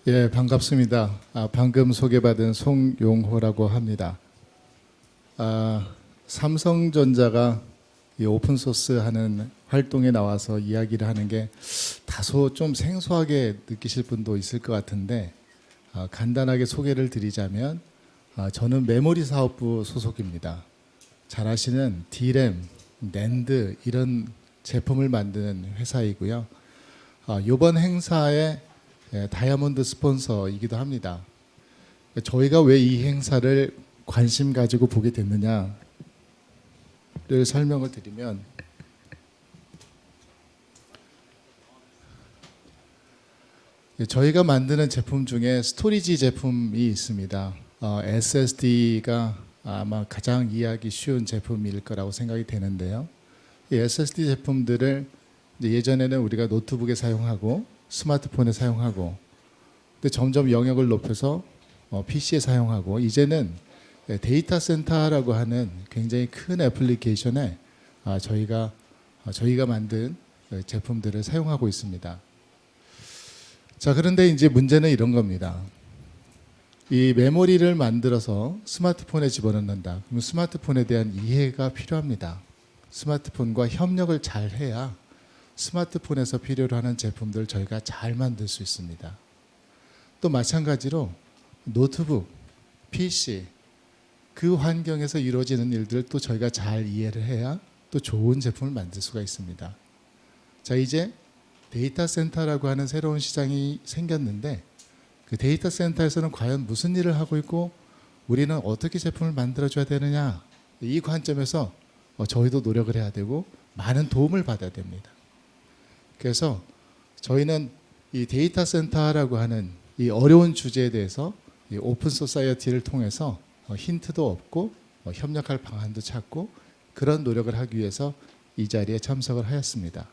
예, 반갑습니다. 방금 소개받은 송용호라고 합니다. 삼성전자가 이 오픈소스 하는 활동에 나와서 이야기를 하는 게 다소 좀 생소하게 느끼실 분도 있을 것 같은데 간단하게 소개를 드리자면 저는 메모리 사업부 소속입니다. 잘 아시는 D램, 낸드 이런 제품을 만드는 회사이고요. 이번 행사에 다이아몬드 스폰서이기도 합니다. 저희가 왜 이 행사를 관심 가지고 보게 됐느냐를 설명을 드리면, 저희가 만드는 제품 중에 스토리지 제품이 있습니다. SSD가 아마 가장 이해하기 쉬운 제품일 거라고 생각이 되는데요. 이 SSD 제품들을 예전에는 우리가 노트북에 사용하고 스마트폰에 사용하고, 근데 점점 영역을 높여서 PC에 사용하고, 이제는 데이터 센터라고 하는 굉장히 큰 애플리케이션에 저희가 만든 제품들을 사용하고 있습니다. 자, 그런데 이제 문제는 이런 겁니다. 이 메모리를 만들어서 스마트폰에 집어넣는다. 그럼 스마트폰에 대한 이해가 필요합니다. 스마트폰과 협력을 잘 해야 스마트폰에서 필요로 하는 제품들을 저희가 잘 만들 수 있습니다. 또 마찬가지로 노트북, PC 그 환경에서 이루어지는 일들을 또 저희가 잘 이해를 해야 또 좋은 제품을 만들 수가 있습니다. 자, 이제 데이터 센터라고 하는 새로운 시장이 생겼는데, 그 데이터 센터에서는 과연 무슨 일을 하고 있고 우리는 어떻게 제품을 만들어줘야 되느냐, 이 관점에서 저희도 노력을 해야 되고 많은 도움을 받아야 됩니다. 그래서 저희는 이 데이터 센터라고 하는 이 어려운 주제에 대해서 이 오픈 소사이어티를 통해서 힌트도 얻고 협력할 방안도 찾고 그런 노력을 하기 위해서 이 자리에 참석을 하였습니다.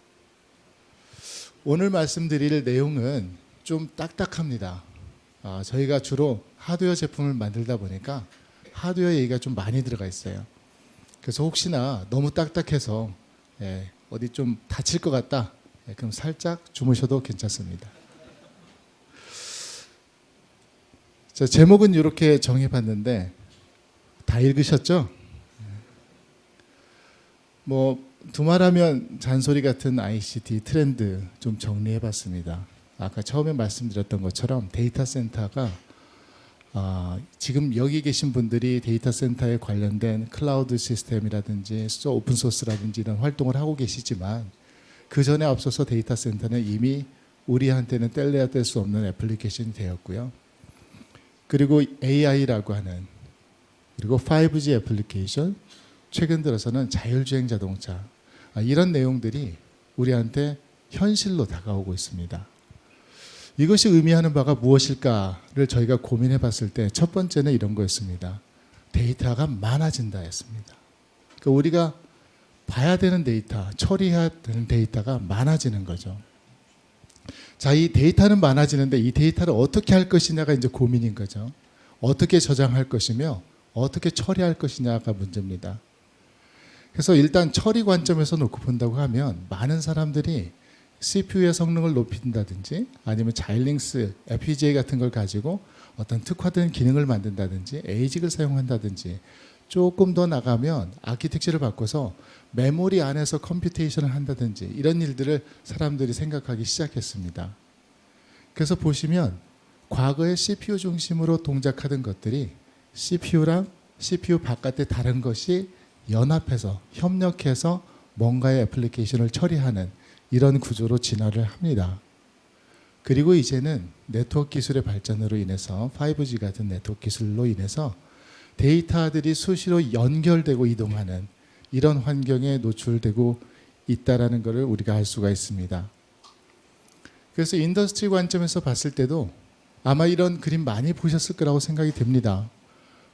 오늘 말씀드릴 내용은 좀 딱딱합니다. 저희가 주로 하드웨어 제품을 만들다 보니까 하드웨어 얘기가 좀 많이 들어가 있어요. 그래서 혹시나 너무 딱딱해서 어디 좀 다칠 것 같다, 그럼 살짝 주무셔도 괜찮습니다. 자, 제목은 이렇게 정해봤는데 다 읽으셨죠? 두말하면 잔소리 같은 ICT 트렌드 좀 정리해봤습니다. 아까 처음에 말씀드렸던 것처럼 데이터 센터가 지금 여기 계신 분들이 데이터 센터에 관련된 클라우드 시스템이라든지 오픈소스라든지 이런 활동을 하고 계시지만, 그 전에 앞서서 데이터 센터는 이미 우리한테는 뗄래야 뗄 수 없는 애플리케이션이 되었고요. 그리고 AI라고 하는, 그리고 5G 애플리케이션, 최근 들어서는 자율주행 자동차, 이런 내용들이 우리한테 현실로 다가오고 있습니다. 이것이 의미하는 바가 무엇일까를 저희가 고민해 봤을 때 첫 번째는 이런 거였습니다. 데이터가 많아진다였습니다. 그러니까 우리가 봐야 되는 데이터, 처리해야 되는 데이터가 많아지는 거죠. 자, 이 데이터는 많아지는데 이 데이터를 어떻게 할 것이냐가 이제 고민인 거죠. 어떻게 저장할 것이며 어떻게 처리할 것이냐가 문제입니다. 그래서 일단 처리 관점에서 놓고 본다고 하면 많은 사람들이 CPU의 성능을 높인다든지 아니면 자일링스, FPGA 같은 걸 가지고 어떤 특화된 기능을 만든다든지 ASIC을 사용한다든지, 조금 더 나가면 아키텍처를 바꿔서 메모리 안에서 컴퓨테이션을 한다든지 이런 일들을 사람들이 생각하기 시작했습니다. 그래서 보시면 과거에 CPU 중심으로 동작하던 것들이 CPU랑 CPU 바깥의 다른 것이 연합해서 협력해서 뭔가의 애플리케이션을 처리하는 이런 구조로 진화를 합니다. 그리고 이제는 네트워크 기술의 발전으로 인해서 5G 같은 네트워크 기술로 인해서 데이터들이 수시로 연결되고 이동하는 이런 환경에 노출되고 있다는 것을 우리가 알 수가 있습니다. 그래서 인더스트리 관점에서 봤을 때도 아마 이런 그림 많이 보셨을 거라고 생각이 됩니다.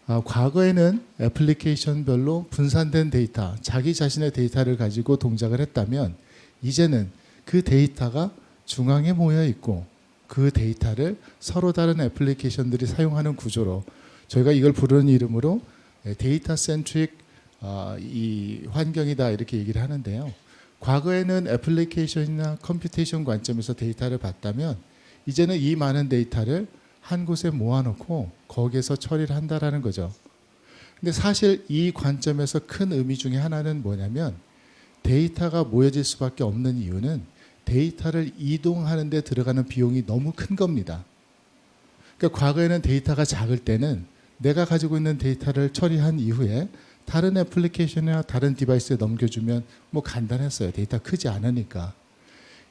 과거에는 애플리케이션별로 분산된 데이터, 자기 자신의 데이터를 가지고 동작을 했다면, 이제는 그 데이터가 중앙에 모여 있고 그 데이터를 서로 다른 애플리케이션들이 사용하는 구조로, 저희가 이걸 부르는 이름으로 데이터 센트릭 이 환경이다, 이렇게 얘기를 하는데요. 과거에는 애플리케이션이나 컴퓨테이션 관점에서 데이터를 봤다면, 이제는 이 많은 데이터를 한 곳에 모아놓고 거기에서 처리를 한다라는 거죠. 근데 사실 이 관점에서 큰 의미 중에 하나는 뭐냐면 데이터가 모여질 수밖에 없는 이유는 데이터를 이동하는 데 들어가는 비용이 너무 큰 겁니다. 그러니까 과거에는 데이터가 작을 때는 내가 가지고 있는 데이터를 처리한 이후에 다른 애플리케이션이나 다른 디바이스에 넘겨주면 뭐 간단했어요. 데이터 크지 않으니까.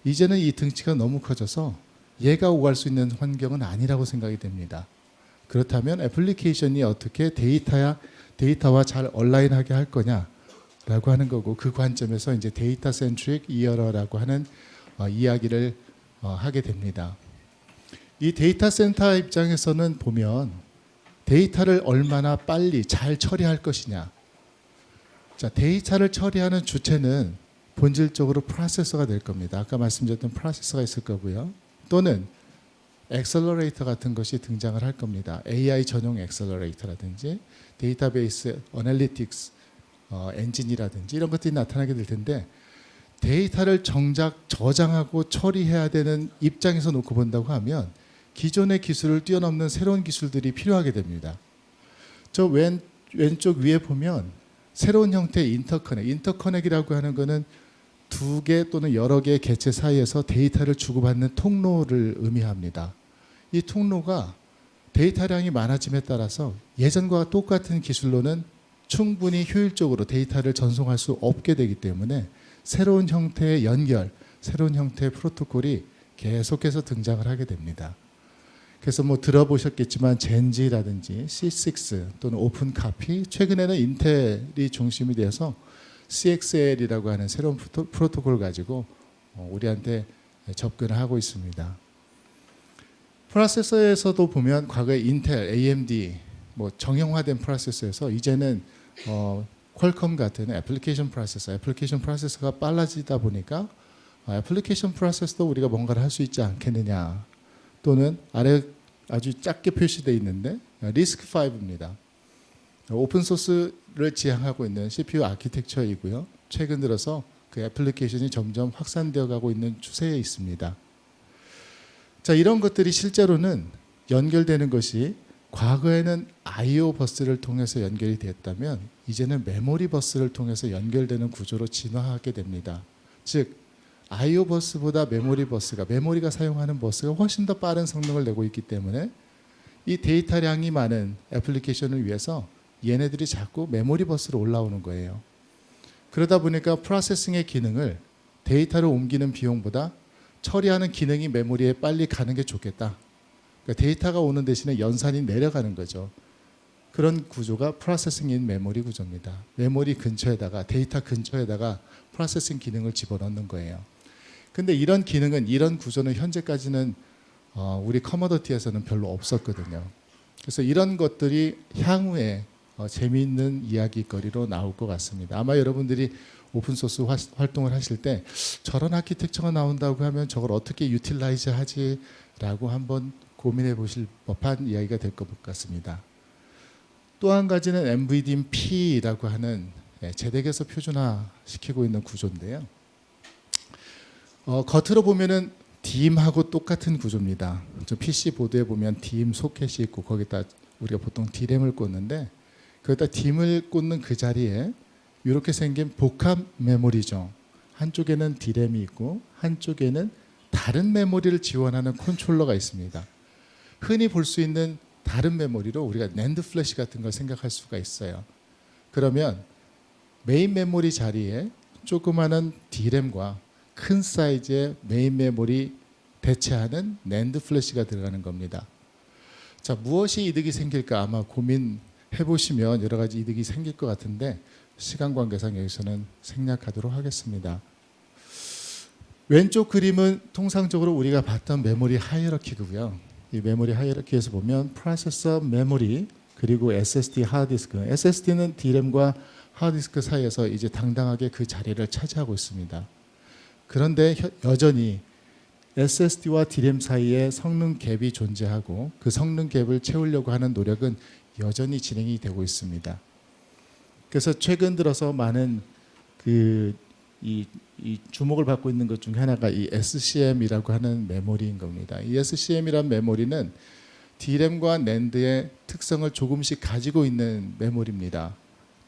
이제는 이 등치가 너무 커져서 얘가 오갈 수 있는 환경은 아니라고 생각이 됩니다. 그렇다면 애플리케이션이 어떻게 데이터와 잘 얼라인하게 할 거냐라고 하는 거고, 그 관점에서 이제 데이터 센트릭 이어러라고 하는 이야기를 하게 됩니다. 이 데이터 센터 입장에서는 보면 데이터를 얼마나 빨리 잘 처리할 것이냐. 자, 데이터를 처리하는 주체는 본질적으로 프로세서가 될 겁니다. 아까 말씀드렸던 프로세서가 있을 거고요. 또는 엑셀러레이터 같은 것이 등장을 할 겁니다. AI 전용 엑셀러레이터라든지 데이터베이스 어널리틱스 엔진이라든지 이런 것들이 나타나게 될 텐데, 데이터를 정작 저장하고 처리해야 되는 입장에서 놓고 본다고 하면 기존의 기술을 뛰어넘는 새로운 기술들이 필요하게 됩니다. 저 왼쪽 위에 보면 새로운 형태의 인터커넥이라고 하는 것은 두 개 또는 여러 개의 개체 사이에서 데이터를 주고받는 통로를 의미합니다. 이 통로가 데이터량이 많아짐에 따라서 예전과 똑같은 기술로는 충분히 효율적으로 데이터를 전송할 수 없게 되기 때문에 새로운 형태의 연결, 새로운 형태의 프로토콜이 계속해서 등장을 하게 됩니다. 그래서 뭐 들어보셨겠지만 젠지라든지 C6 또는 오픈 카피, 최근에는 인텔이 중심이 돼서 CXL이라고 하는 새로운 프로토콜을 가지고 우리한테 접근을 하고 있습니다. 프로세서에서도 보면 과거에 인텔, AMD 뭐 정형화된 프로세서에서 이제는 퀄컴 같은 애플리케이션 프로세서가 빨라지다 보니까 애플리케이션 프로세서도 우리가 뭔가를 할 수 있지 않겠느냐. 또는 아래 아주 작게 표시되어 있는데 리스크5입니다. 오픈소스를 지향하고 있는 CPU 아키텍처이고요. 최근 들어서 그 애플리케이션이 점점 확산되어 가고 있는 추세에 있습니다. 자, 이런 것들이 실제로는 연결되는 것이 과거에는 I/O 버스를 통해서 연결이 됐다면 이제는 메모리 버스를 통해서 연결되는 구조로 진화하게 됩니다. 즉 I/O 버스보다 메모리가 사용하는 버스가 훨씬 더 빠른 성능을 내고 있기 때문에 이 데이터량이 많은 애플리케이션을 위해서 얘네들이 자꾸 메모리 버스로 올라오는 거예요. 그러다 보니까 프로세싱의 기능을 데이터를 옮기는 비용보다 처리하는 기능이 메모리에 빨리 가는 게 좋겠다. 그러니까 데이터가 오는 대신에 연산이 내려가는 거죠. 그런 구조가 프로세싱인 메모리 구조입니다. 메모리 근처에다가 데이터 근처에다가 프로세싱 기능을 집어넣는 거예요. 근데 이런 구조는 현재까지는 우리 커머더티에서는 별로 없었거든요. 그래서 이런 것들이 향후에 재미있는 이야기거리로 나올 것 같습니다. 아마 여러분들이 오픈소스 활동을 하실 때 저런 아키텍처가 나온다고 하면 저걸 어떻게 유틸라이즈 하지라고 한번 고민해 보실 법한 이야기가 될 것 같습니다. 또 한 가지는 NVDIMP라고 하는 제덱에서 표준화시키고 있는 구조인데요. 겉으로 보면은 DIMM하고 똑같은 구조입니다. PC 보드에 보면 DIMM 소켓이 있고 거기다 우리가 보통 D램을 꽂는데 거기다 DIMM을 꽂는 그 자리에 이렇게 생긴 복합 메모리죠. 한쪽에는 D램이 있고 한쪽에는 다른 메모리를 지원하는 컨트롤러가 있습니다. 흔히 볼 수 있는 다른 메모리로 우리가 낸드 플래시 같은 걸 생각할 수가 있어요. 그러면 메인 메모리 자리에 조그마한 D램과 큰 사이즈의 메인 메모리 대체하는 낸드 플래시가 들어가는 겁니다. 자, 무엇이 이득이 생길까 아마 고민해 보시면 여러 가지 이득이 생길 것 같은데 시간 관계상 여기서는 생략하도록 하겠습니다. 왼쪽 그림은 통상적으로 우리가 봤던 메모리 하이어러키고요. 이 메모리 하이어러키에서 보면 프로세서, 메모리, 그리고 SSD 하드디스크. SSD는 D램과 하드디스크 사이에서 이제 당당하게 그 자리를 차지하고 있습니다. 그런데 여전히 SSD와 D램 사이에 성능 갭이 존재하고 그 성능 갭을 채우려고 하는 노력은 여전히 진행이 되고 있습니다. 그래서 최근 들어서 많은 그 이 주목을 받고 있는 것 중에 하나가 이 SCM이라고 하는 메모리인 겁니다. 이 SCM이란 메모리는 D램과 낸드의 특성을 조금씩 가지고 있는 메모리입니다.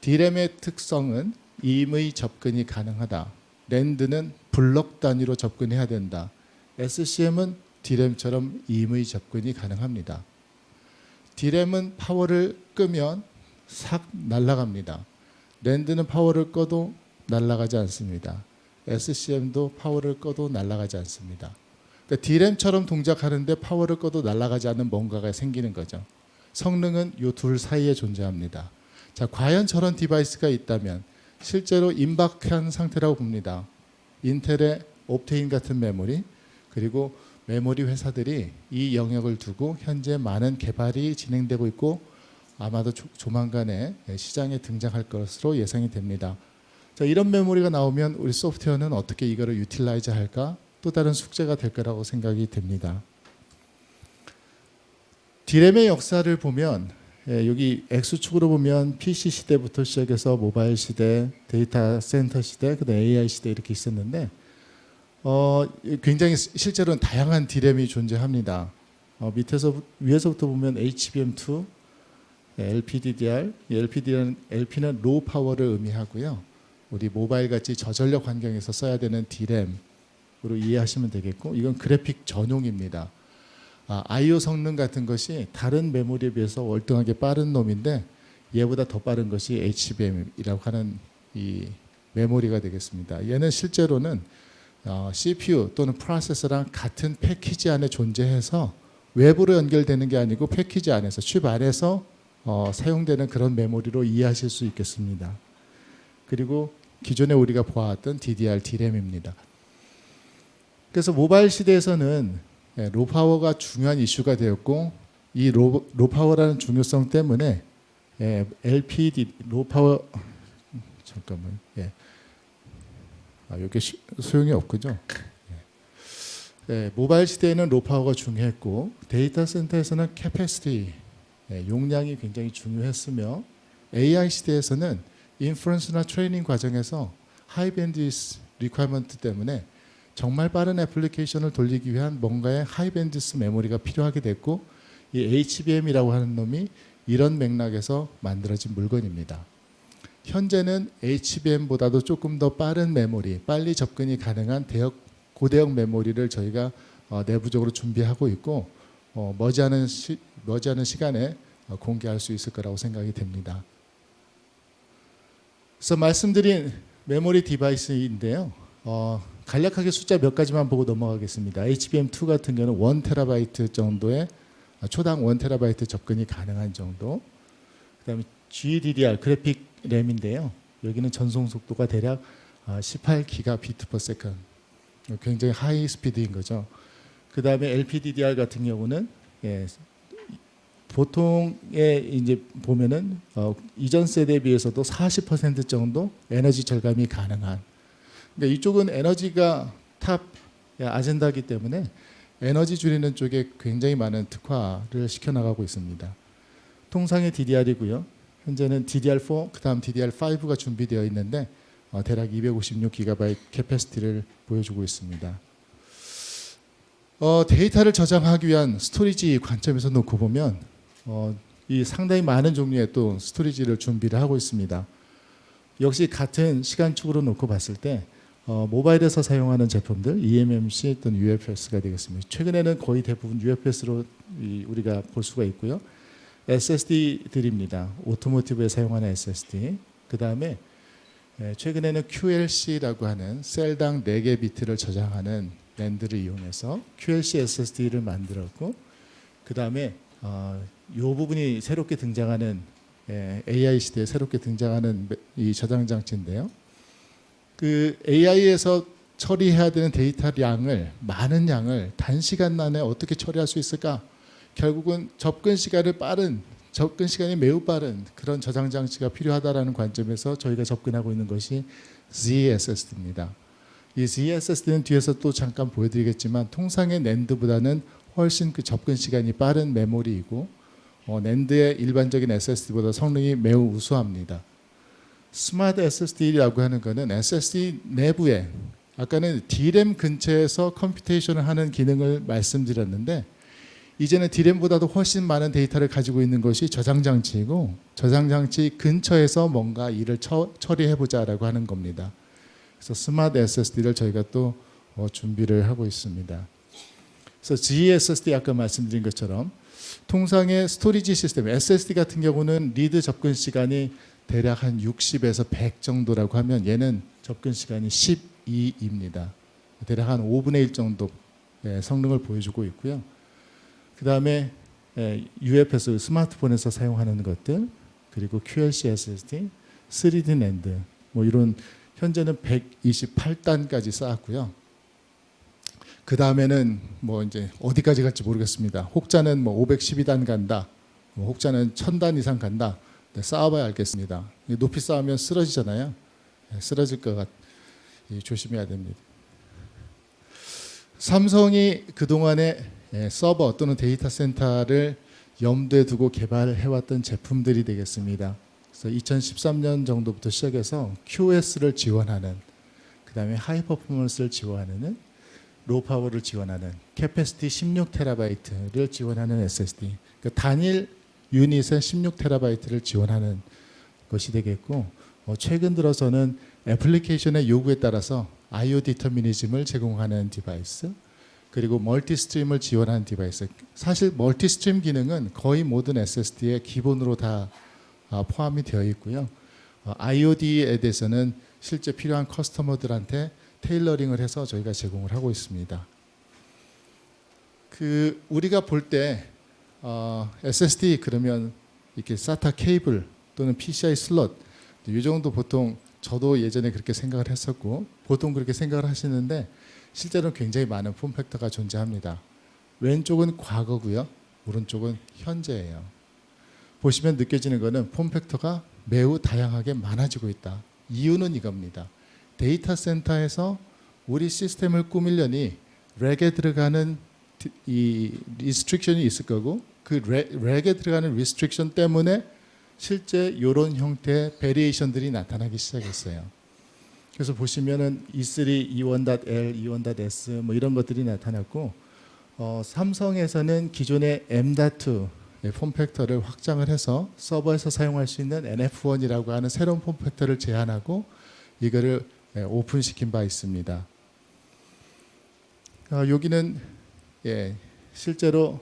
D램의 특성은 임의 접근이 가능하다. 낸드는 블록 단위로 접근해야 된다. SCM은 D램처럼 임의 접근이 가능합니다. D램은 파워를 끄면 싹 날아갑니다. 낸드는 파워를 꺼도 날아가지 않습니다. SCM도 파워를 꺼도 날아가지 않습니다. 그러니까 D램처럼 동작하는데 파워를 꺼도 날아가지 않는 뭔가가 생기는 거죠. 성능은 이 둘 사이에 존재합니다. 자, 과연 저런 디바이스가 있다면 실제로 임박한 상태라고 봅니다. 인텔의 옵테인 같은 메모리, 그리고 메모리 회사들이 이 영역을 두고 현재 많은 개발이 진행되고 있고 아마도 조만간에 시장에 등장할 것으로 예상이 됩니다. 자, 이런 메모리가 나오면 우리 소프트웨어는 어떻게 이거를 유틸라이즈 할까? 또 다른 숙제가 될 거라고 생각이 됩니다. D램의 역사를 보면 여기 X축으로 보면 PC 시대부터 시작해서 모바일 시대, 데이터 센터 시대, 그다음 AI 시대 이렇게 있었는데 굉장히 실제로는 다양한 D램이 존재합니다. 위에서부터 보면 HBM2, LPDDR, LP는 로우 파워를 의미하고요. 우리 모바일 같이 저전력 환경에서 써야 되는 D램으로 이해하시면 되겠고, 이건 그래픽 전용입니다. I/O 성능 같은 것이 다른 메모리에 비해서 월등하게 빠른 놈인데 얘보다 더 빠른 것이 HBM이라고 하는 이 메모리가 되겠습니다. 얘는 실제로는 CPU 또는 프로세서랑 같은 패키지 안에 존재해서 외부로 연결되는 게 아니고 패키지 안에서 칩 안에서 사용되는 그런 메모리로 이해하실 수 있겠습니다. 그리고 기존에 우리가 보아왔던 DDR, D램입니다. 그래서 모바일 시대에서는 로파워가 중요한 이슈가 되었고 이 로파워라는 중요성 때문에 LPD 로파워 잠깐만 이게 소용이 없군요. 모바일 시대에는 로파워가 중요했고 데이터 센터에서는 캐패시티 용량이 굉장히 중요했으며 AI 시대에서는 인퍼런스나 트레이닝 과정에서 하이 밴드위스 리퀘어먼트 때문에 정말 빠른 애플리케이션을 돌리기 위한 뭔가의 하이 밴드위스 메모리가 필요하게 됐고 이 HBM이라고 하는 놈이 이런 맥락에서 만들어진 물건입니다. 현재는 HBM보다도 조금 더 빠른 메모리, 빨리 접근이 가능한 고대역 메모리를 저희가 내부적으로 준비하고 있고 머지않은 시간에 공개할 수 있을 거라고 생각이 됩니다. 그래서 말씀드린 메모리 디바이스인데요. 간략하게 숫자 몇 가지만 보고 넘어가겠습니다. HBM2 같은 경우는 1TB 정도의 초당 1TB 접근이 가능한 정도. 그다음에 GDDR 그래픽 램인데요. 여기는 전송 속도가 대략 18GB/s. 굉장히 하이 스피드인 거죠. 그다음에 LPDDR 같은 경우는 보통에 이제 보면은 이전 세대에 비해서도 40% 정도 에너지 절감이 가능한. 그러니까 이쪽은 에너지가 탑 아젠다이기 때문에 에너지 줄이는 쪽에 굉장히 많은 특화를 시켜나가고 있습니다. 통상의 DDR이고요. 현재는 DDR4, 그다음 DDR5가 준비되어 있는데 대략 256GB 캐패시티를 보여주고 있습니다. 데이터를 저장하기 위한 스토리지 관점에서 놓고 보면 이 상당히 많은 종류의 또 스토리지를 준비를 하고 있습니다. 역시 같은 시간축으로 놓고 봤을 때 모바일에서 사용하는 제품들 eMMC 또는 UFS가 되겠습니다. 최근에는 거의 대부분 UFS로 우리가 볼 수가 있고요. SSD들입니다. 오토모티브에 사용하는 SSD. 그 다음에 최근에는 QLC라고 하는 셀당 4개 비트를 저장하는 랜드를 이용해서 QLC SSD를 만들었고, 그 다음에 이 부분이 새롭게 등장하는 AI 시대에 새롭게 등장하는 이 저장 장치인데요. 그 AI에서 처리해야 되는 데이터량을 많은 양을 단시간 안에 어떻게 처리할 수 있을까? 결국은 접근 시간이 매우 빠른 그런 저장 장치가 필요하다라는 관점에서 저희가 접근하고 있는 것이 ZSSD입니다. 이 ZSSD는 뒤에서 또 잠깐 보여드리겠지만 통상의 낸드보다는 훨씬 그 접근 시간이 빠른 메모리이고 낸드의 일반적인 SSD보다 성능이 매우 우수합니다. 스마트 SSD라고 하는 거는 SSD 내부에 아까는 D램 근처에서 컴퓨테이션을 하는 기능을 말씀드렸는데 이제는 D램보다도 훨씬 많은 데이터를 가지고 있는 것이 저장 장치이고 저장 장치 근처에서 뭔가 일을 처리해 보자라고 하는 겁니다. 그래서 스마트 SSD를 저희가 또 준비를 하고 있습니다. 그래서 GSSD 아까 말씀드린 것처럼 통상의 스토리지 시스템 SSD 같은 경우는 리드 접근 시간이 대략 한 60에서 100 정도라고 하면 얘는 접근 시간이 12입니다. 대략 한 5분의 1 정도 성능을 보여주고 있고요. 그 다음에 UFS 스마트폰에서 사용하는 것들 그리고 QLC SSD, 3D NAND 뭐 이런 현재는 128단까지 쌓았고요. 그 다음에는 뭐 이제 어디까지 갈지 모르겠습니다. 혹자는 뭐 512단 간다, 뭐 혹자는 1000단 이상 간다. 네, 쌓아봐야 알겠습니다. 높이 쌓으면 쓰러지잖아요. 쓰러질 것 조심해야 됩니다. 삼성이 그동안에 서버 또는 데이터 센터를 염두에 두고 개발해왔던 제품들이 되겠습니다. 그래서 2013년 정도부터 시작해서 QS를 지원하는, 그 다음에 하이 퍼포먼스를 지원하는, 로우 파워를 지원하는, 캐패시티 16TB를 지원하는 SSD, 그러니까 단일 유닛에 16TB를 지원하는 것이 되겠고, 최근 들어서는 애플리케이션의 요구에 따라서 IO 디터미니즘을 제공하는 디바이스, 그리고 멀티스트림을 지원하는 디바이스. 사실 멀티스트림 기능은 거의 모든 SSD에 기본으로 다 포함이 되어 있고요. IOD에 대해서는 실제 필요한 커스터머들한테 테일러링을 해서 저희가 제공을 하고 있습니다. 우리가 볼 때 SSD 그러면 이렇게 SATA 케이블 또는 PCI 슬롯 이 정도 보통 저도 예전에 그렇게 생각을 했었고 보통 그렇게 생각을 하시는데 실제로는 굉장히 많은 폼팩터가 존재합니다. 왼쪽은 과거고요. 오른쪽은 현재예요. 보시면 느껴지는 것은 폼팩터가 매우 다양하게 많아지고 있다. 이유는 이겁니다. 데이터 센터에서 우리 시스템을 꾸밀려니 렉에 들어가는 이 리스트릭션이 있을 거고 그 렉에 들어가는 리스트릭션 때문에 실제 이런 형태의 베리에이션들이 나타나기 시작했어요. 그래서 보시면은 E3, E1.L, E1.S 뭐 이런 것들이 나타났고 삼성에서는 기존의 M.2 폼팩터를 확장을 해서 서버에서 사용할 수 있는 NF1이라고 하는 새로운 폼팩터를 제안하고 이거를 오픈시킨 바 있습니다. 여기는 실제로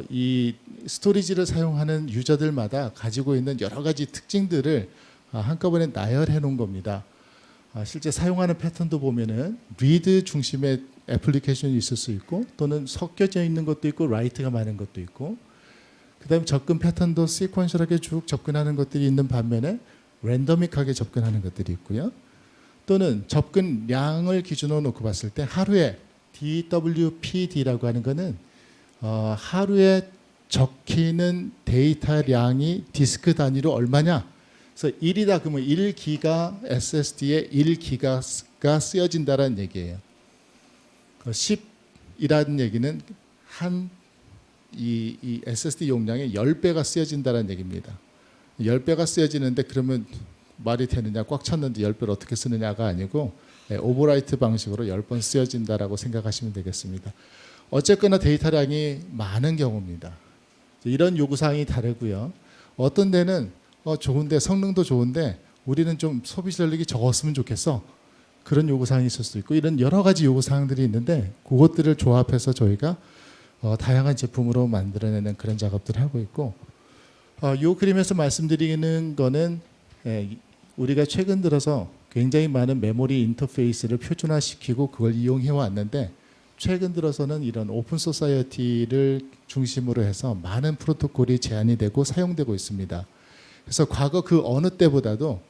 이 스토리지를 사용하는 유저들마다 가지고 있는 여러 가지 특징들을 한꺼번에 나열해 놓은 겁니다. 실제 사용하는 패턴도 보면은 리드 중심의 애플리케이션이 있을 수 있고 또는 섞여져 있는 것도 있고 라이트가 많은 것도 있고 그다음에 접근 패턴도 시퀀셜하게 쭉 접근하는 것들이 있는 반면에 랜더믹하게 접근하는 것들이 있고요. 또는 접근량을 기준으로 놓고 봤을 때 하루에 DWPD라고 하는 거는 하루에 적히는 데이터량이 디스크 단위로 얼마냐. 그래서 1이다 그러면 1기가 SSD에 1기가가 쓰여진다는 얘기예요. 10이라는 얘기는 이 SSD 용량의 10배가 쓰여진다는 얘기입니다. 10배가 쓰여지는데 그러면 말이 되느냐, 꽉 찼는데 10배를 어떻게 쓰느냐가 아니고 오버라이트 방식으로 10번 쓰여진다라고 생각하시면 되겠습니다. 어쨌거나 데이터량이 많은 경우입니다. 이런 요구사항이 다르고요. 어떤 데는 좋은데 성능도 좋은데 우리는 좀 소비 전력이 적었으면 좋겠어. 그런 요구사항이 있을 수도 있고 이런 여러 가지 요구사항들이 있는데 그것들을 조합해서 저희가 다양한 제품으로 만들어내는 그런 작업들을 하고 있고 이 그림에서 말씀드리는 거는 우리가 최근 들어서 굉장히 많은 메모리 인터페이스를 표준화시키고 그걸 이용해 왔는데 최근 들어서는 이런 오픈 소사이어티를 중심으로 해서 많은 프로토콜이 제안이 되고 사용되고 있습니다. 그래서 과거 그 어느 때보다도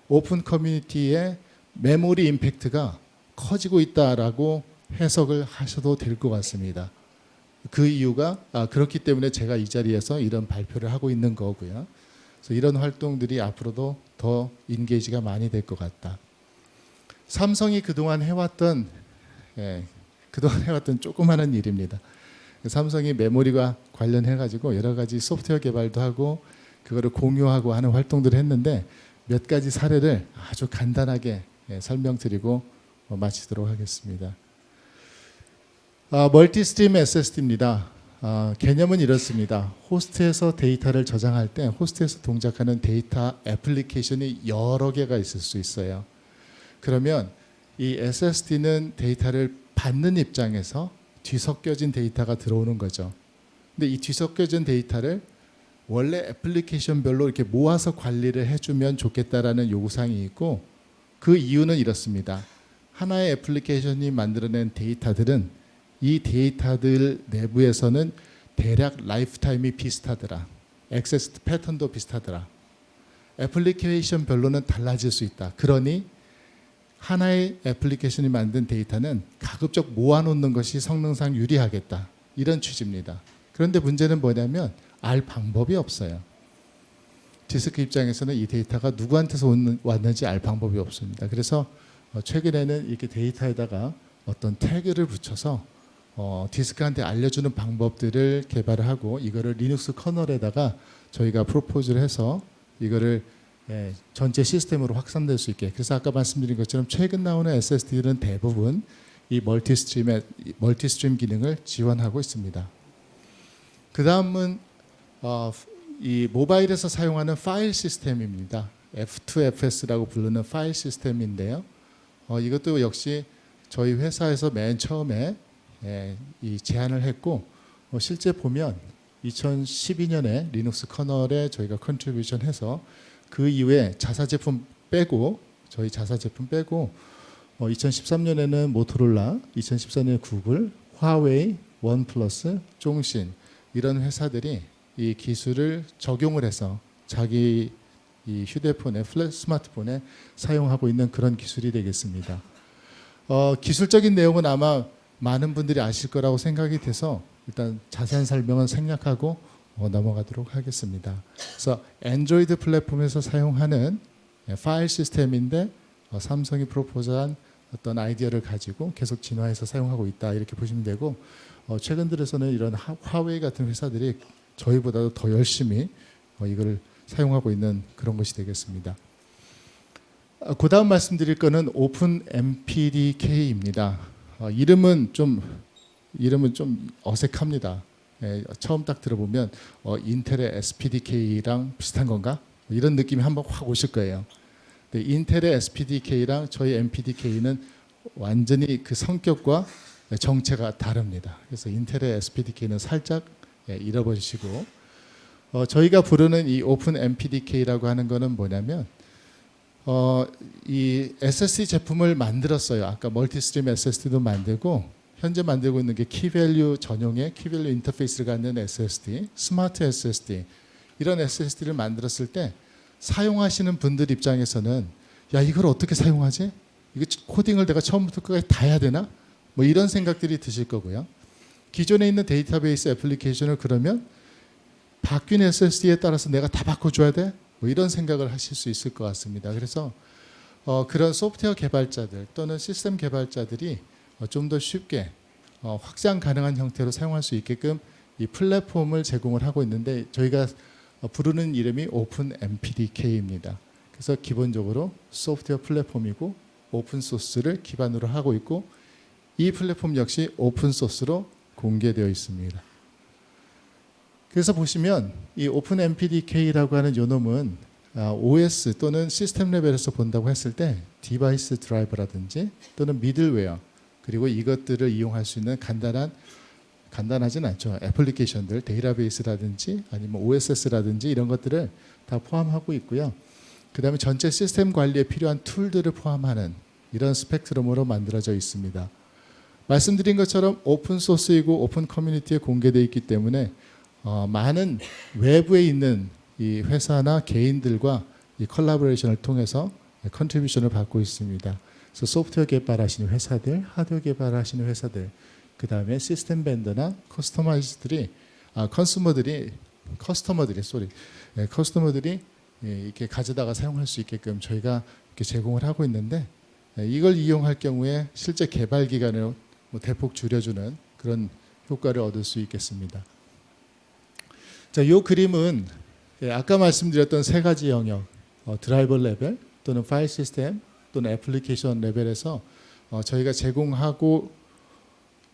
오픈 커뮤니티의 메모리 임팩트가 커지고 있다라고 해석을 하셔도 될 것 같습니다. 그 이유가 그렇기 때문에 제가 이 자리에서 이런 발표를 하고 있는 거고요. 그래서 이런 활동들이 앞으로도 더 인게이지가 많이 될 것 같다. 삼성이 그동안 해왔던 조그마한 일입니다. 삼성이 메모리와 관련해 가지고 여러 가지 소프트웨어 개발도 하고 그거를 공유하고 하는 활동들을 했는데 몇 가지 사례를 아주 간단하게 설명드리고 마치도록 하겠습니다. 멀티스트림 SSD입니다. 개념은 이렇습니다. 호스트에서 데이터를 저장할 때 호스트에서 동작하는 데이터 애플리케이션이 여러 개가 있을 수 있어요. 그러면 이 SSD는 데이터를 받는 입장에서 뒤섞여진 데이터가 들어오는 거죠. 근데 이 뒤섞여진 데이터를 원래 애플리케이션별로 이렇게 모아서 관리를 해주면 좋겠다라는 요구사항이 있고, 그 이유는 이렇습니다. 하나의 애플리케이션이 만들어낸 데이터들은 이 데이터들 내부에서는 대략 라이프타임이 비슷하더라. 액세스 패턴도 비슷하더라. 애플리케이션별로는 달라질 수 있다. 그러니 하나의 애플리케이션이 만든 데이터는 가급적 모아놓는 것이 성능상 유리하겠다. 이런 취지입니다. 그런데 문제는 뭐냐면 알 방법이 없어요. 디스크 입장에서는 이 데이터가 누구한테서 왔는지 알 방법이 없습니다. 그래서 최근에는 이렇게 데이터에다가 어떤 태그를 붙여서 디스크한테 알려주는 방법들을 개발을 하고, 이거를 리눅스 커널에다가 저희가 프로포즈를 해서 이거를 전체 시스템으로 확산될 수 있게. 그래서 아까 말씀드린 것처럼 최근 나오는 SSD들은 대부분 이 멀티스트림 기능을 지원하고 있습니다. 그 다음은 이 모바일에서 사용하는 파일 시스템입니다. F2FS라고 부르는 파일 시스템인데요. 이것도 역시 저희 회사에서 맨 처음에 이 제안을 했고, 실제 보면 2012년에 리눅스 커널에 저희가 컨트리뷰션 해서 그 이후에 자사 제품 빼고, 저희 자사 제품 빼고 2013년에는 모토로라, 2014년에 구글, 화웨이, 원플러스, 종신 이런 회사들이 이 기술을 적용을 해서 자기 이 휴대폰에, 스마트폰에 사용하고 있는 그런 기술이 되겠습니다. 기술적인 내용은 아마 많은 분들이 아실 거라고 생각이 돼서 일단 자세한 설명은 생략하고 넘어가도록 하겠습니다. 그래서 안드로이드 플랫폼에서 사용하는 파일 시스템인데 삼성이 프로포즈한 어떤 아이디어를 가지고 계속 진화해서 사용하고 있다, 이렇게 보시면 되고, 최근 들어서는 이런 화웨이 같은 회사들이 저희보다도 더 열심히 이걸 사용하고 있는 그런 것이 되겠습니다. 그 다음 말씀드릴 거는 오픈 MPDK입니다. 이름은 좀 어색합니다. 처음 딱 들어보면 인텔의 SPDK랑 비슷한 건가? 이런 느낌이 한번 확 오실 거예요. 근데 인텔의 SPDK랑 저희 MPDK는 완전히 그 성격과 정체가 다릅니다. 그래서 인텔의 SPDK는 살짝 잃어버리시고, 저희가 부르는 이 오픈 MPDK라고 하는 거는 뭐냐면 이 SSD 제품을 만들었어요. 아까 멀티스트림 SSD도 만들고, 현재 만들고 있는 게 키밸류 전용의 키밸류 인터페이스를 갖는 SSD, 스마트 SSD, 이런 SSD를 만들었을 때 사용하시는 분들 입장에서는 야, 이걸 어떻게 사용하지? 이거 코딩을 내가 처음부터 끝까지 다 해야 되나? 뭐 이런 생각들이 드실 거고요. 기존에 있는 데이터베이스 애플리케이션을 그러면 바뀐 SSD에 따라서 내가 다 바꿔줘야 돼? 뭐 이런 생각을 하실 수 있을 것 같습니다. 그래서 그런 소프트웨어 개발자들 또는 시스템 개발자들이 좀 더 쉽게 확장 가능한 형태로 사용할 수 있게끔 이 플랫폼을 제공을 하고 있는데, 저희가 부르는 이름이 오픈 MPDK입니다. 그래서 기본적으로 소프트웨어 플랫폼이고 오픈 소스를 기반으로 하고 있고, 이 플랫폼 역시 오픈 소스로 공개되어 있습니다. 그래서 보시면 이 오픈 MPDK라고 하는 요 놈은 OS 또는 시스템 레벨에서 본다고 했을 때 디바이스 드라이버라든지 또는 미들웨어, 그리고 이것들을 이용할 수 있는 간단하진 않죠. 애플리케이션들, 데이터베이스라든지 아니면 OSS라든지 이런 것들을 다 포함하고 있고요. 그 다음에 전체 시스템 관리에 필요한 툴들을 포함하는 이런 스펙트럼으로 만들어져 있습니다. 말씀드린 것처럼 오픈 소스이고 오픈 커뮤니티에 공개되어 있기 때문에 많은 외부에 있는 이 회사나 개인들과 이 컬래버레이션을 통해서 컨트리뷰션을 받고 있습니다. 그래서 소프트웨어 개발하시는 회사들, 하드웨어 개발하시는 회사들, 그 다음에 시스템 벤더나 커스터머들이 이렇게 가져다가 사용할 수 있게끔 저희가 이렇게 제공을 하고 있는데, 이걸 이용할 경우에 실제 개발 기간을 대폭 줄여주는 그런 효과를 얻을 수 있겠습니다. 자, 이 그림은 아까 말씀드렸던 세 가지 영역, 드라이버 레벨 또는 파일 시스템 또는 애플리케이션 레벨에서 저희가 제공하고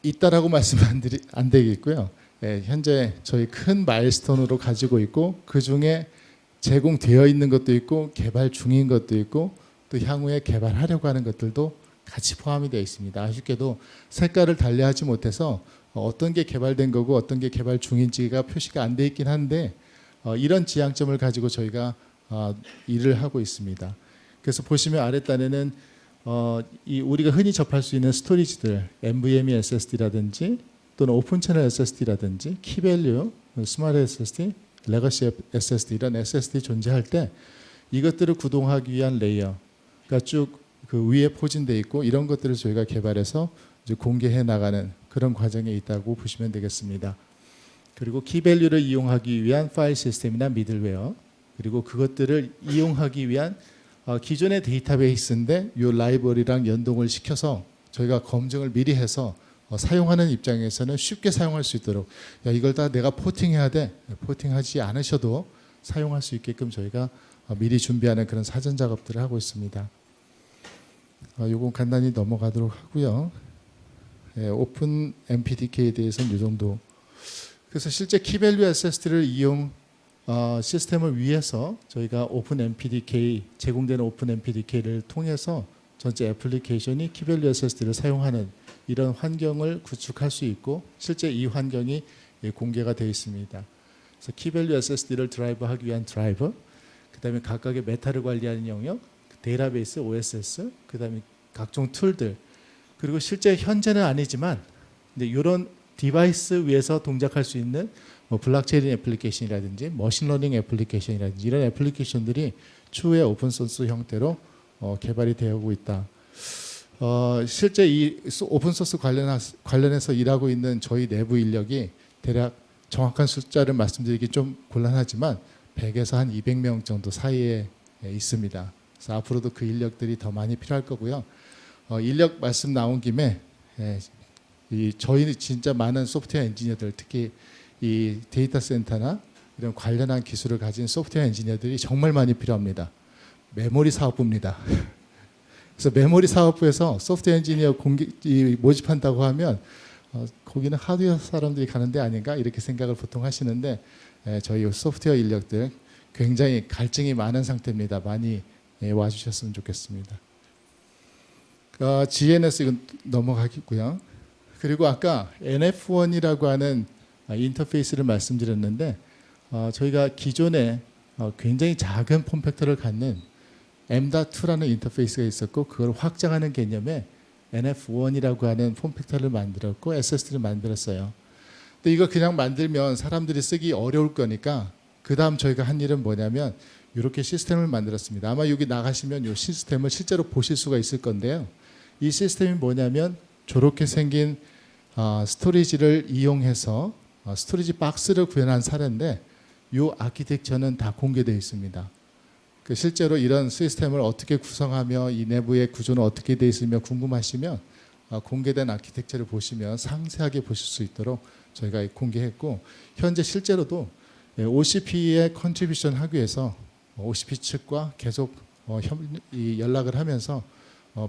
있다라고 말씀은 안 되겠고요. 예, 현재 저희 큰 마일스톤으로 가지고 있고 그 중에 제공되어 있는 것도 있고 개발 중인 것도 있고 또 향후에 개발하려고 하는 것들도 같이 포함이 되어 있습니다. 아쉽게도 색깔을 달리하지 못해서 어떤 게 개발된 거고 어떤 게 개발 중인지가 표시가 안 돼 있긴 한데 이런 지향점을 가지고 저희가 일을 하고 있습니다. 그래서 보시면 아랫단에는 이 우리가 흔히 접할 수 있는 스토리지들 NVMe SSD라든지 또는 오픈 채널 SSD라든지 키밸류, 스마트 SSD, 레거시 SSD 이런 SSD 존재할 때 이것들을 구동하기 위한 레이어가 쭉 그 위에 포진되어 있고 이런 것들을 저희가 개발해서 이제 공개해 나가는 그런 과정에 있다고 보시면 되겠습니다. 그리고 키밸류를 이용하기 위한 파일 시스템이나 미들웨어 그리고 그것들을 이용하기 위한 기존의 데이터베이스인데 이 라이브러리랑 연동을 시켜서 저희가 검증을 미리 해서 사용하는 입장에서는 쉽게 사용할 수 있도록 야 이걸 다 내가 포팅해야 돼 포팅하지 않으셔도 사용할 수 있게끔 저희가 미리 준비하는 그런 사전 작업들을 하고 있습니다. 요건 간단히 넘어가도록 하고요. 예, 오픈 MPDK에 대해서는 이 정도. 그래서 실제 키밸류 SSD를 이용 시스템을 위해서 저희가 오픈 MPDK 제공되는 오픈 MPDK를 통해서 전체 애플리케이션이 키밸류 SSD를 사용하는 이런 환경을 구축할 수 있고 실제 이 환경이 공개가 되어 있습니다. 그래서 키밸류 SSD를 드라이브하기 위한 드라이버, 그다음에 각각의 메타를 관리하는 영역, 데이터베이스, OSS, 그다음에 각종 툴들, 그리고 실제 현재는 아니지만 근데 이런 디바이스 위에서 동작할 수 있는 블록체인 애플리케이션이라든지 머신러닝 애플리케이션이라든지 이런 애플리케이션들이 추후에 오픈소스 형태로 개발이 되고 있다. 실제 이 오픈소스 관련해서 일하고 있는 저희 내부 인력이 대략 정확한 숫자를 말씀드리기 좀 곤란하지만 100에서 한 200명 정도 사이에 있습니다. 그래서 앞으로도 그 인력들이 더 많이 필요할 거고요. 인력 말씀 나온 김에 저희 진짜 많은 소프트웨어 엔지니어들 특히 이 데이터 센터나 이런 관련한 기술을 가진 소프트웨어 엔지니어들이 정말 많이 필요합니다. 메모리 사업부입니다. 그래서 메모리 사업부에서 소프트웨어 엔지니어 모집한다고 하면 거기는 하드웨어 사람들이 가는 데 아닌가 이렇게 생각을 보통 하시는데 저희 소프트웨어 인력들 굉장히 갈증이 많은 상태입니다. 많이 와주셨으면 좋겠습니다. GNS 이건 넘어가겠고요. 그리고 아까 NF1이라고 하는 인터페이스를 말씀드렸는데 저희가 기존에 굉장히 작은 폼팩터를 갖는 M.2라는 인터페이스가 있었고 그걸 확장하는 개념에 NF1이라고 하는 폼팩터를 만들었고 SSD를 만들었어요. 근데 이거 그냥 만들면 사람들이 쓰기 어려울 거니까 그 다음 저희가 한 일은 뭐냐면 이렇게 시스템을 만들었습니다. 아마 여기 나가시면 이 시스템을 실제로 보실 수가 있을 건데요. 이 시스템이 뭐냐면 저렇게 생긴 스토리지를 이용해서 스토리지 박스를 구현한 사례인데 이 아키텍처는 다 공개되어 있습니다. 실제로 이런 시스템을 어떻게 구성하며 이 내부의 구조는 어떻게 되어 있으며 궁금하시면 공개된 아키텍처를 보시면 상세하게 보실 수 있도록 저희가 공개했고 현재 실제로도 OCP에 컨트리뷰션 하기 위해서 OCP 측과 계속 연락을 하면서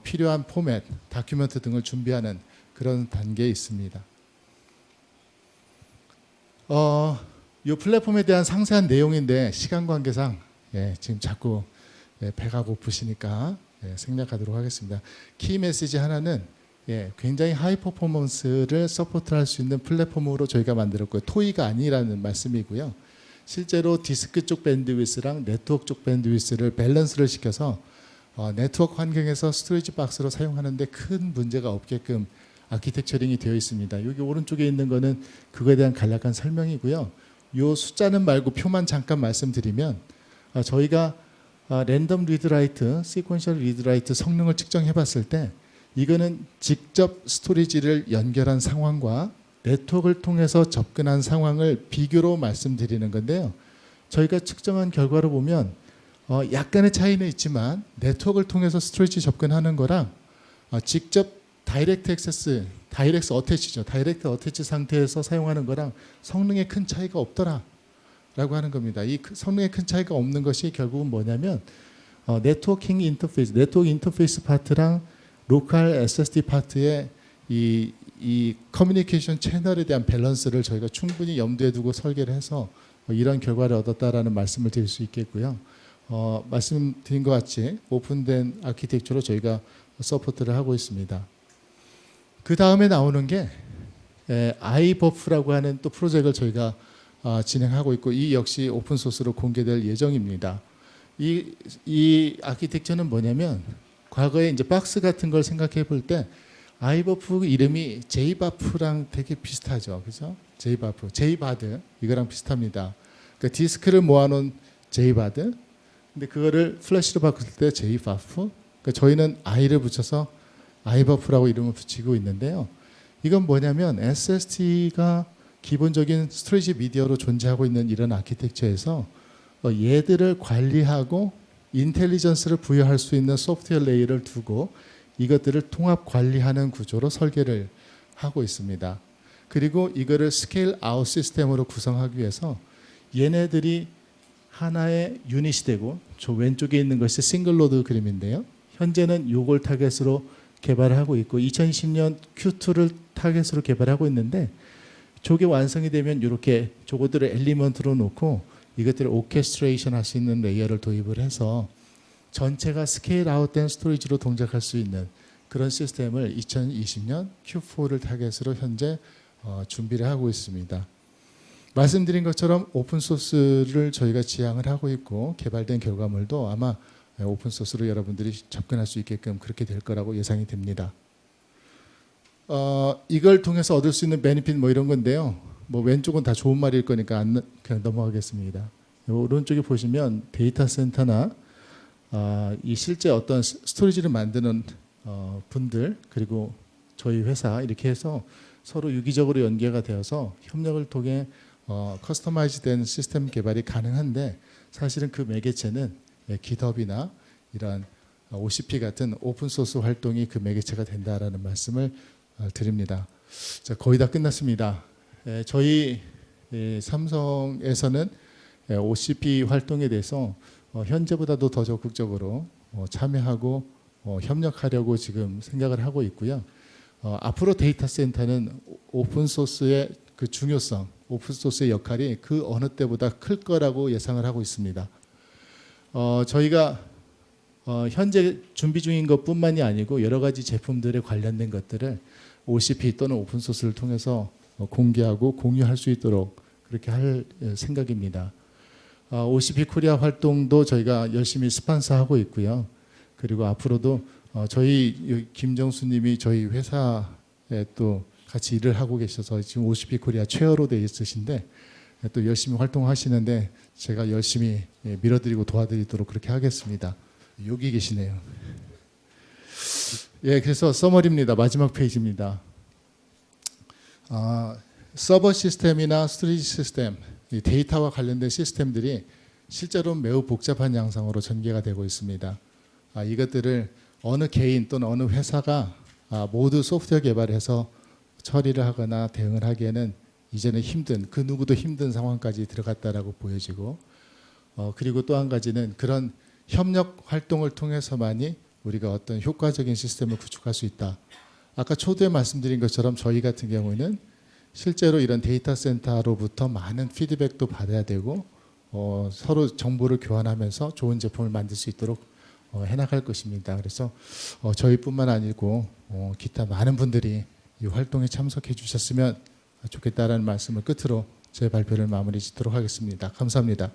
필요한 포맷, 다큐멘트 등을 준비하는 그런 단계에 있습니다. 이 플랫폼에 대한 상세한 내용인데 시간 관계상 지금 자꾸 배가 고프시니까 생략하도록 하겠습니다. 키 메시지 하나는 굉장히 하이 퍼포먼스를 서포트할 수 있는 플랫폼으로 저희가 만들었고요. 토이가 아니라는 말씀이고요. 실제로 디스크 쪽 밴드위스랑 네트워크 쪽 밴드위스를 밸런스를 시켜서 네트워크 환경에서 스토리지 박스로 사용하는데 큰 문제가 없게끔 아키텍처링이 되어 있습니다. 여기 오른쪽에 있는 거는 그거에 대한 간략한 설명이고요. 이 숫자는 말고 표만 잠깐 말씀드리면 저희가 랜덤 리드라이트, 시퀀셜 리드라이트 성능을 측정해 봤을 때 이거는 직접 스토리지를 연결한 상황과 네트워크를 통해서 접근한 상황을 비교로 말씀드리는 건데요. 저희가 측정한 결과로 보면 약간의 차이는 있지만 네트워크를 통해서 스토리지 접근하는 거랑 직접 다이렉트 액세스, 다이렉트 어태치죠. 다이렉트 어태치 상태에서 사용하는 거랑 성능에 큰 차이가 없더라 라고 하는 겁니다. 이 성능에 큰 차이가 없는 것이 결국은 뭐냐면 네트워킹 인터페이스, 네트워크 인터페이스 파트랑 로컬 SSD 파트의 이 커뮤니케이션 채널에 대한 밸런스를 저희가 충분히 염두에 두고 설계를 해서 이런 결과를 얻었다라는 말씀을 드릴 수 있겠고요. 말씀드린 것 같이 오픈된 아키텍처로 저희가 서포트를 하고 있습니다. 그 다음에 나오는 게 i버프라고 하는 또 프로젝트를 저희가 진행하고 있고 이 역시 오픈 소스로 공개될 예정입니다. 이 아키텍처는 뭐냐면 과거에 이제 박스 같은 걸 생각해 볼 때 i버프 이름이 JBAF랑 되게 비슷하죠, 그죠? JBAF, JBAD 이거랑 비슷합니다. 그러니까 디스크를 모아놓은 JBAD, 근데 그거를 플래시로 바꿀 때 JBAF. 그러니까 저희는 i를 붙여서 i버프라고 이름을 붙이고 있는데요. 이건 뭐냐면 SSD가 기본적인 스토리지 미디어로 존재하고 있는 이런 아키텍처에서 얘들을 관리하고 인텔리전스를 부여할 수 있는 소프트웨어 레이어를 두고 이것들을 통합 관리하는 구조로 설계를 하고 있습니다. 그리고 이거를 스케일 아웃 시스템으로 구성하기 위해서 얘네들이 하나의 유닛이 되고 저 왼쪽에 있는 것이 싱글로드 그림인데요. 현재는 요걸 타겟으로 개발하고 있고 2020년 Q2를 타겟으로 개발하고 있는데 저게 완성이 되면 이렇게 저것들을 엘리먼트로 놓고 이것들을 오케스트레이션 할 수 있는 레이어를 도입을 해서 전체가 스케일 아웃된 스토리지로 동작할 수 있는 그런 시스템을 2020년 Q4를 타겟으로 현재 준비를 하고 있습니다. 말씀드린 것처럼 오픈소스를 저희가 지향을 하고 있고 개발된 결과물도 아마 오픈소스로 여러분들이 접근할 수 있게끔 그렇게 될 거라고 예상이 됩니다. 이걸 통해서 얻을 수 있는 베니핏 뭐 이런 건데요. 뭐 왼쪽은 다 좋은 말일 거니까 그냥 넘어가겠습니다. 오른쪽에 보시면 데이터 센터나 이 실제 어떤 스토리지를 만드는 분들 그리고 저희 회사 이렇게 해서 서로 유기적으로 연계가 되어서 협력을 통해 커스터마이즈된 시스템 개발이 가능한데 사실은 그 매개체는 GitHub이나 이런 OCP 같은 오픈소스 활동이 그 매개체가 된다라는 말씀을 드립니다. 자, 거의 다 끝났습니다. 저희 삼성에서는 OCP 활동에 대해서 현재보다도 더 적극적으로 참여하고 협력하려고 지금 생각을 하고 있고요. 앞으로 데이터 센터는 오픈소스의 그 중요성, 오픈소스의 역할이 그 어느 때보다 클 거라고 예상을 하고 있습니다. 저희가 현재 준비 중인 것뿐만이 아니고 여러 가지 제품들에 관련된 것들을 OCP 또는 오픈소스를 통해서 공개하고 공유할 수 있도록 그렇게 할 생각입니다. OCP 코리아 활동도 저희가 열심히 스폰서하고 있고요. 그리고 앞으로도 저희 김정수님이 저희 회사에 또 같이 일을 하고 계셔서 지금 OCP 코리아 체어로 되어 있으신데 또 열심히 활동하시는데 제가 열심히 밀어드리고 도와드리도록 그렇게 하겠습니다. 여기 계시네요. 예, 그래서 서머리입니다. 마지막 페이지입니다. 서버 시스템이나 스토리지 시스템, 이 데이터와 관련된 시스템들이 실제로 매우 복잡한 양상으로 전개가 되고 있습니다. 이것들을 어느 개인 또는 어느 회사가 모두 소프트웨어 개발해서 처리를 하거나 대응을 하기에는 이제는 힘든, 그 누구도 힘든 상황까지 들어갔다라고 보여지고 그리고 또 한 가지는 그런 협력 활동을 통해서만이 우리가 어떤 효과적인 시스템을 구축할 수 있다. 아까 초두에 말씀드린 것처럼 저희 같은 경우는 실제로 이런 데이터 센터로부터 많은 피드백도 받아야 되고 서로 정보를 교환하면서 좋은 제품을 만들 수 있도록 해나갈 것입니다. 그래서 저희뿐만 아니고 기타 많은 분들이 이 활동에 참석해 주셨으면 좋겠다라는 말씀을 끝으로 제 발표를 마무리 짓도록 하겠습니다. 감사합니다.